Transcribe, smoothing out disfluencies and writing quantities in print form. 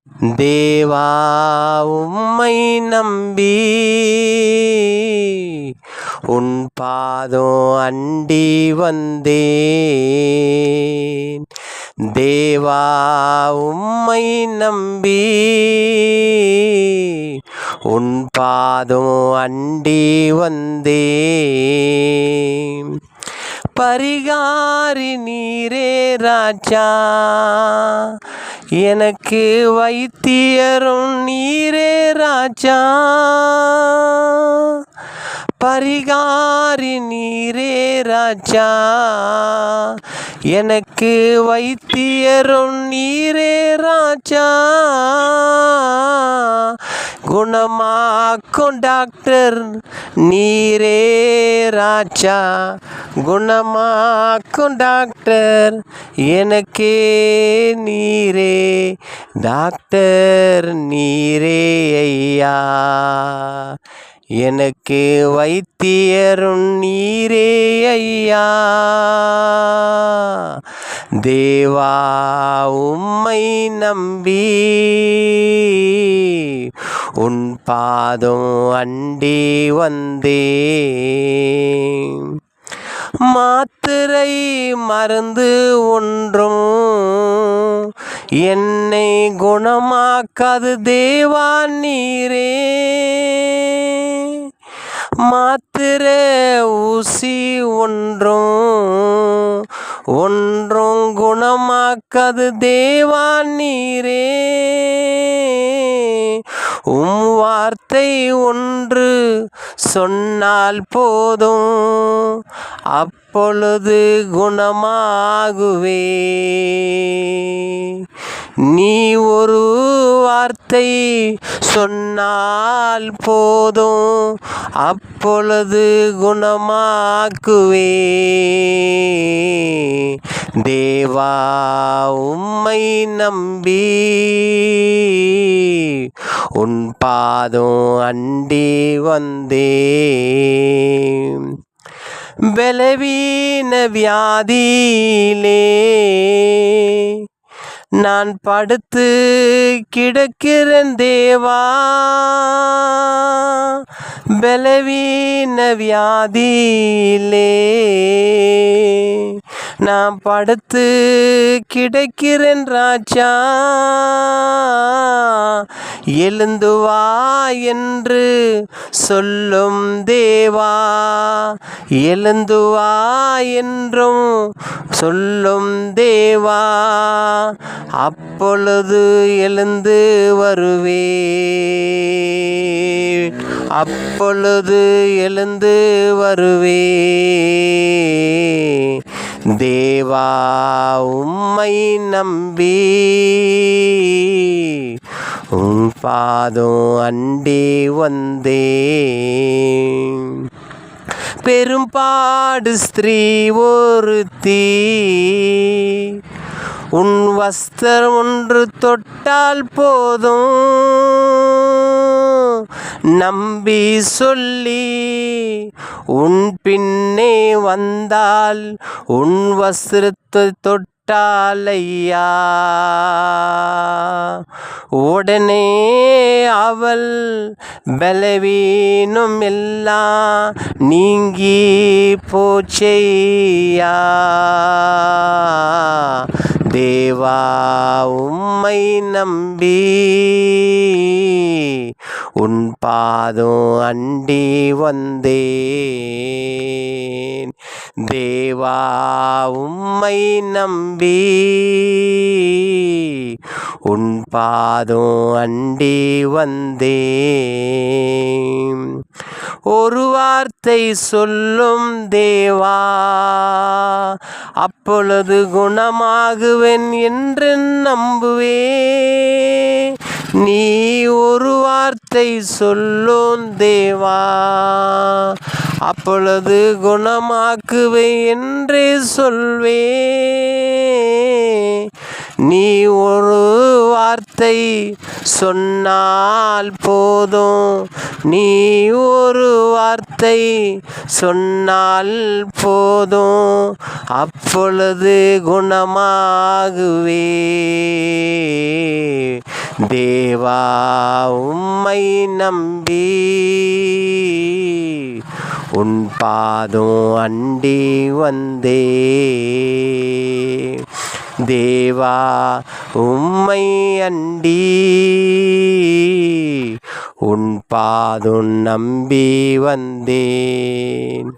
தேவா உம்மை நம்பி உன் பாதம் அண்டி வந்தேன். தேவா உம்மை நம்பி உன் பாதம் அண்டி வந்தேன். பரிகாரி நீரே ராஜா, எனக்கு வைத்தியரும் நீரே ராஜா. பரிகாரி நீரே ராஜா, எனக்கு வைத்தியரும் நீரே ராஜா. குணமாக்கும் டாக்டர் நீரே ராஜா, குணமாக்கும் டாக்டர் எனக்கே நீரே டாக்டர் நீரே ஐயா. எனக்கு வைத்தியரும் நீரே ஐயா. தேவா உம்மை நம்பி உன் பாதம் அண்டி வந்தேன். மாத்திரை மருந்து ஒன்றும் என்னை குணமாக்காது தேவா நீரே. மாத்திரை ஊசி ஒன்றும் குணமாக்காது தேவா நீரே. உம் வார்த்தை ஒன்று சொன்னால் போதும், அப்பொழுது குணமாகுவே. நீ ஒரு வார்த்தை சொன்னால் போதும், அப்பொழுது குணமாக்குவே. தேவா உம்மை நம்பி உன் பாதம் அண்டி வந்தேன். பலவீன வியாதியிலே நான் படுத்து கிடக்கிறேன் தேவா. பலவீன வியாதியிலே நான் படுத்து கிடக்கிறேன் ராஜா. எழுந்து வா என்று சொல்லும் தேவா, எழுந்து வா என்றும் சொல்லும் தேவா. அப்பொழுது எழுந்து வருவே, அப்பொழுது எழுந்து வருவே. தேவா உம்மை நம்பி உம் பாதம் அண்டி வந்தேன். பெரும்பாடு ஸ்திரீ ஒருத்தி உன் வஸ்திரம் ஒன்று தொட்டால் போதும், நம்பி சொல்லி உன் பின்னே வந்தால் உன் வஸ்திரத்தை தொட்டாலையா. உடனே அவள் பலவீனம் எல்லாம் நீங்கி போச்சையா. தேவா உம்மை நம்பி உன் பாதம் அண்டி வந்தேன். தேவா உம்மை நம்பி உன் பாதம் அண்டி வந்தேன். ஒரு வார்த்தை சொல்லும் தேவா, அப்பொழுது குணமாகுவேன் என்று நம்புவே. நீ ஒரு வார்த்தை சொல்லும் தேவா, அப்பொழுது குணமாக்குவே என்றே சொல்வே. நீ ஒரு வார்த்தை சொன்னால் போதும், நீ ஒரு வார்த்தை சொன்னால் போதும், அப்பொழுது குணமாகுவே. தேவா உம்மை நம்பி உன் பாதம் அண்டி வந்தே. தேவா உம்மை அண்டி உன் பாதம் நம்பி வந்தேன்.